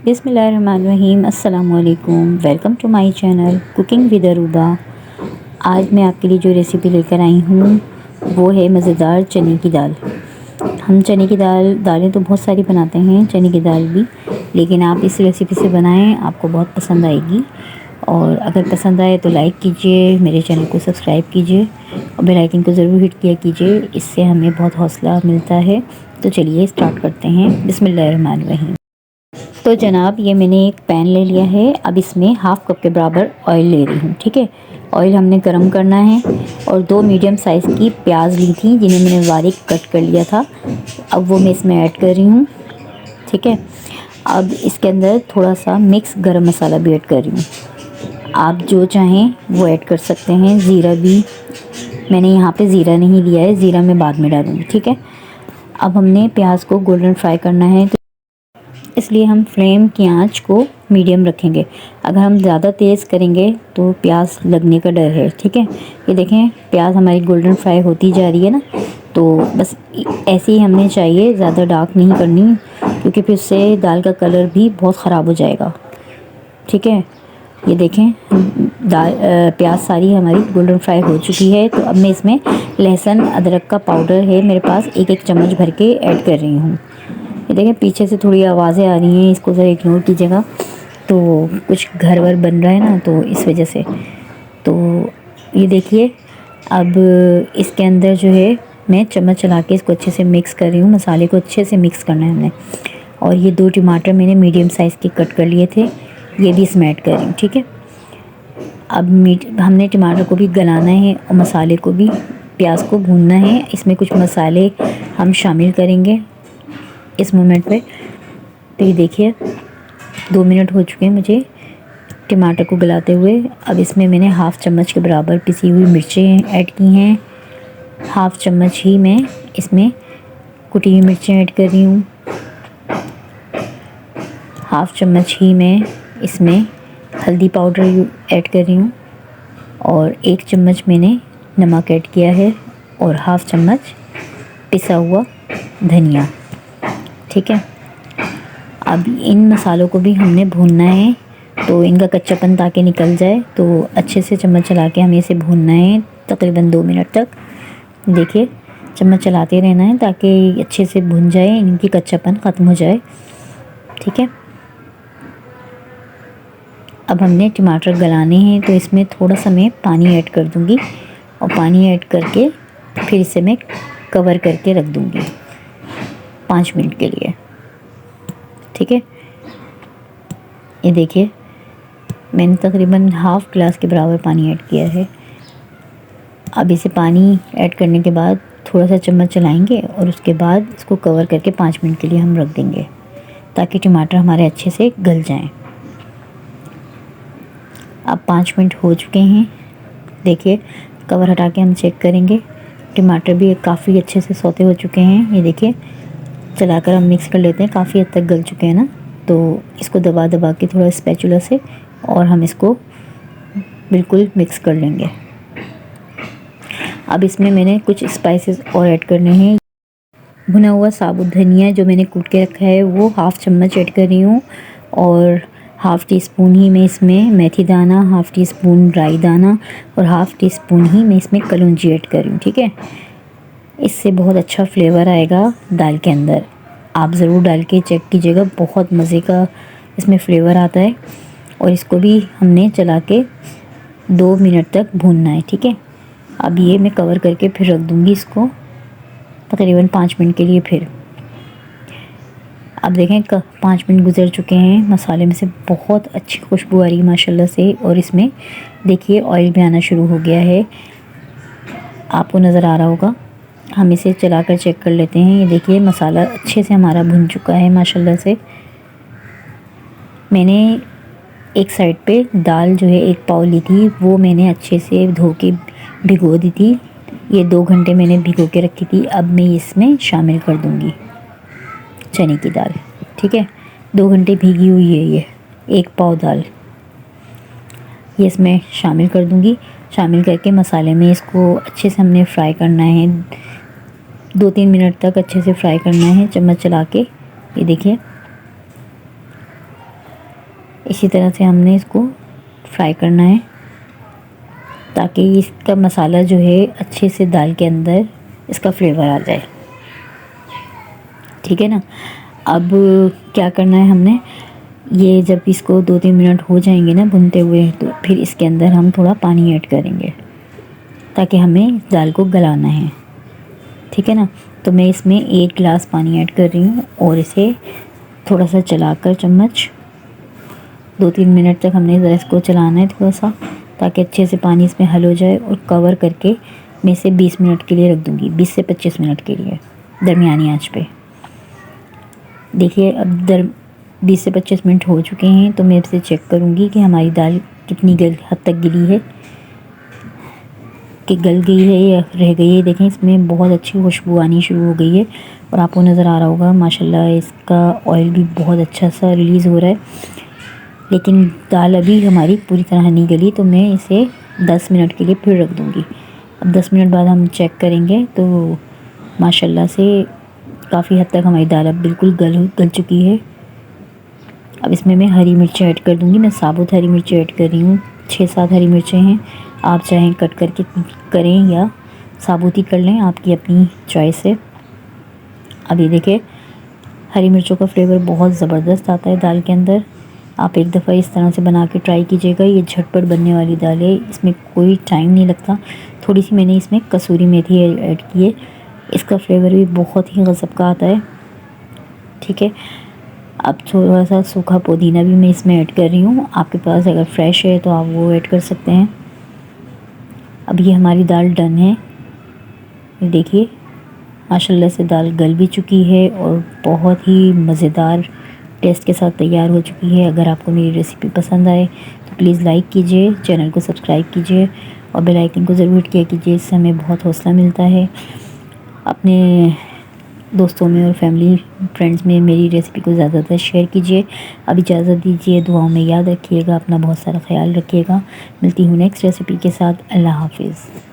बिस्मिल्लाहिर्रहमानिर्रहीम। अस्सलामुअलैकुम। Welcome to my channel cooking with Aruba. आज मैं आपके लिए जो रेसिपी लेकर आई हूँ वो है मज़ेदार चने की दाल। हम चने की दालें तो बहुत सारी बनाते हैं, चने की दाल भी, लेकिन आप इस रेसिपी से बनाएं, आपको बहुत पसंद आएगी। और अगर पसंद आए तो लाइक कीजिए, मेरे चैनल को सब्सक्राइब कीजिए और बेल आइकन को ज़रूर हिट किया कीजिए, इससे हमें बहुत हौसला मिलता है। तो चलिए स्टार्ट करते हैं। बिस्मिल्लाहिर्रहमानिर्रहीम। तो जनाब, ये मैंने एक पैन ले लिया है। अब इसमें हाफ़ कप के बराबर ऑयल ले रही हूँ। ठीक है, ऑयल हमने गरम करना है। और 2 मीडियम साइज़ की प्याज ली थी जिन्हें मैंने बारीक कट कर लिया था, अब वो मैं इसमें ऐड कर रही हूँ। ठीक है, अब इसके अंदर थोड़ा सा मिक्स गरम मसाला भी ऐड कर रही हूँ। आप जो चाहें वो ऐड कर सकते हैं। ज़ीरा भी मैंने यहाँ पे ज़ीरा नहीं लिया है, ज़ीरा मैं बाद में डालूँगी। ठीक है, अब हमने प्याज को गोल्डन फ्राई करना है, तो इसलिए हम फ्लेम की आंच को मीडियम रखेंगे। अगर हम ज़्यादा तेज़ करेंगे तो प्याज लगने का डर है। ठीक है, ये देखें प्याज हमारी गोल्डन फ्राई होती जा रही है ना, तो बस ऐसे ही हमने चाहिए, ज़्यादा डार्क नहीं करनी, क्योंकि फिर से दाल का कलर भी बहुत ख़राब हो जाएगा। ठीक है, ये देखें प्याज सारी हमारी गोल्डन फ्राई हो चुकी है। तो अब मैं इसमें लहसुन अदरक का पाउडर है मेरे पास, एक चम्मच भर के ऐड कर रही हूँ। ये देखें पीछे से थोड़ी आवाज़ें आ रही हैं, इसको ज़रा इग्नोर कीजिएगा। तो कुछ घर वर बन रहा है ना, तो इस वजह से। तो ये देखिए, अब इसके अंदर जो है मैं चम्मच चला के इसको अच्छे से मिक्स कर रही हूँ। मसाले को अच्छे से मिक्स करना है हमने। और ये 2 टमाटर मैंने मीडियम साइज़ के कट कर लिए थे, ये भी इसमें ऐड कर रही हूँ। ठीक है, अब हमने टमाटर को भी गलाना है और मसाले को भी, प्याज को भूनना है। इसमें कुछ मसाले हम शामिल करेंगे इस मोमेंट पे। तो ये देखिए 2 मिनट हो चुके हैं मुझे टमाटर को गलाते हुए। अब इसमें मैंने हाफ़ चम्मच के बराबर पिसी हुई मिर्चें ऐड की हैं। हाफ़ चम्मच ही मैं इसमें कुटी हुई मिर्चें ऐड कर रही हूँ। हाफ़ चम्मच ही मैं इसमें हल्दी पाउडर ऐड कर रही हूँ। और 1 चम्मच मैंने नमक ऐड किया है और हाफ़ चम्मच पिसा हुआ धनिया। ठीक है, अब इन मसालों को भी हमने भूनना है, तो इनका कच्चापन ताकि निकल जाए, तो अच्छे से चम्मच चला के हमें इसे भूनना है तकरीबन 2 मिनट तक। देखिए चम्मच चलाते रहना है ताकि अच्छे से भुन जाए, इनकी कच्चापन ख़त्म हो जाए। ठीक है, अब हमने टमाटर गलाने हैं, तो इसमें थोड़ा सा मैं पानी ऐड कर दूँगी और पानी ऐड करके फिर इसे मैं कवर करके रख दूँगी 5 मिनट के लिए। ठीक है, ये देखिए मैंने तकरीबन हाफ़ ग्लास के बराबर पानी ऐड किया है। अब इसे पानी ऐड करने के बाद थोड़ा सा चम्मच चलाएंगे और उसके बाद इसको कवर करके 5 मिनट के लिए हम रख देंगे ताकि टमाटर हमारे अच्छे से गल जाएं। अब 5 मिनट हो चुके हैं। देखिए कवर हटा के हम चेक करेंगे, टमाटर भी काफ़ी अच्छे से सौते हो चुके हैं। ये देखिए चलाकर हम मिक्स कर लेते हैं, काफ़ी हद तक गल चुके हैं ना, तो इसको दबा दबा के थोड़ा स्पैचुला से और हम इसको बिल्कुल मिक्स कर लेंगे। अब इसमें मैंने कुछ स्पाइसेस और ऐड करने हैं। भुना हुआ साबुत धनिया जो मैंने कूट के रखा है वो हाफ़ चम्मच ऐड कर रही हूँ। और हाफ़ टी स्पून ही मैं इसमें मेथी दाना, हाफ़ टी स्पून राई दाना और हाफ़ टी स्पून ही मैं इसमें कलौंजी ऐड कर रही हूँ। ठीक है, इससे बहुत अच्छा फ्लेवर आएगा दाल के अंदर। आप ज़रूर डाल के चेक कीजिएगा, बहुत मज़े का इसमें फ्लेवर आता है। और इसको भी हमने चला के 2 मिनट तक भूनना है। ठीक है, अब ये मैं कवर करके फिर रख दूँगी इसको तकरीबन 5 मिनट के लिए। फिर अब देखें 5 मिनट गुजर चुके हैं, मसाले में से बहुत अच्छी खुशबू आ रही है माशाल्लाह से। और इसमें देखिए ऑयल भी आना शुरू हो गया है, आपको नज़र आ रहा होगा। हम इसे चलाकर चेक कर लेते हैं। ये देखिए मसाला अच्छे से हमारा भुन चुका है माशाल्लाह से। मैंने एक साइड पे दाल जो है 1 पाव ली थी, वो मैंने अच्छे से धो के भिगो दी थी। ये 2 घंटे मैंने भिगो के रखी थी। अब मैं इसमें शामिल कर दूँगी चने की दाल। ठीक है, 2 घंटे भीगी हुई है ये 1 पाव दाल, ये इसमें शामिल कर दूँगी। शामिल करके मसाले में इसको अच्छे से हमने फ्राई करना है, 2-3 मिनट तक अच्छे से फ्राई करना है चम्मच चला के। ये देखिए इसी तरह से हमने इसको फ्राई करना है ताकि इसका मसाला जो है अच्छे से दाल के अंदर इसका फ्लेवर आ जाए। ठीक है ना। अब क्या करना है हमने, ये जब इसको 2-3 मिनट हो जाएंगे ना भुनते हुए, तो फिर इसके अंदर हम थोड़ा पानी ऐड करेंगे ताकि हमें दाल को गलाना है। ठीक है ना। तो मैं इसमें 1 गिलास पानी ऐड कर रही हूँ और इसे थोड़ा सा चलाकर चम्मच 2-3 मिनट तक हमने ज़रा इसको चलाना है थोड़ा सा, ताकि अच्छे से पानी इसमें हल हो जाए। और कवर करके मैं इसे 20 मिनट के लिए रख दूँगी, 20 से 25 मिनट के लिए दरमियानी आंच पे। देखिए अब 20 से 25 मिनट हो चुके हैं, तो मैं इसे चेक करूँगी कि हमारी दाल कितनी हद तक गिली है, कि गल गई है या रह गई है। देखें इसमें बहुत अच्छी खुशबू आनी शुरू हो गई है और आपको नज़र आ रहा होगा माशाल्लाह इसका ऑयल भी बहुत अच्छा सा रिलीज़ हो रहा है। लेकिन दाल अभी हमारी पूरी तरह नहीं गली, तो मैं इसे 10 मिनट के लिए फिर रख दूँगी। अब 10 मिनट बाद हम चेक करेंगे तो माशाल्लाह से काफ़ी हद तक हमारी दाल अब बिल्कुल गल चुकी है। अब इसमें मैं हरी मिर्चें ऐड कर दूँगी। मैं साबुत हरी मिर्चें ऐड कर रही हूँ, 6-7 हरी मिर्चें हैं। आप चाहें कट करके करें या साबुत ही कर लें, आपकी अपनी चॉइस है। अब ये देखिए हरी मिर्चों का फ्लेवर बहुत ज़बरदस्त आता है दाल के अंदर। आप एक दफ़ा इस तरह से बना के ट्राई कीजिएगा। ये झटपट बनने वाली दाल है, इसमें कोई टाइम नहीं लगता। थोड़ी सी मैंने इसमें कसूरी मेथी ऐड की है, इसका फ्लेवर भी बहुत ही गज़ब का आता है। ठीक है। अब थोड़ा सा सूखा पुदीना भी मैं इसमें ऐड कर रही हूँ। आपके पास अगर फ्रेश है तो आप वो ऐड कर सकते हैं। अब ये हमारी दाल डन है। ये देखिए माशाल्लाह से दाल गल भी चुकी है और बहुत ही मज़ेदार टेस्ट के साथ तैयार हो चुकी है। अगर आपको मेरी रेसिपी पसंद आए तो प्लीज़ लाइक कीजिए, चैनल को सब्सक्राइब कीजिए और बेल आइकन को ज़रूर किया कीजिए, इससे हमें बहुत हौसला मिलता है। अपने दोस्तों में और फैमिली फ्रेंड्स में मेरी रेसिपी को ज़्यादातर शेयर कीजिए। अब इजाज़त दीजिए, दुआओं में याद रखिएगा, अपना बहुत सारा ख्याल रखिएगा। मिलती हूँ नेक्स्ट रेसिपी के साथ। अल्लाह हाफिज़।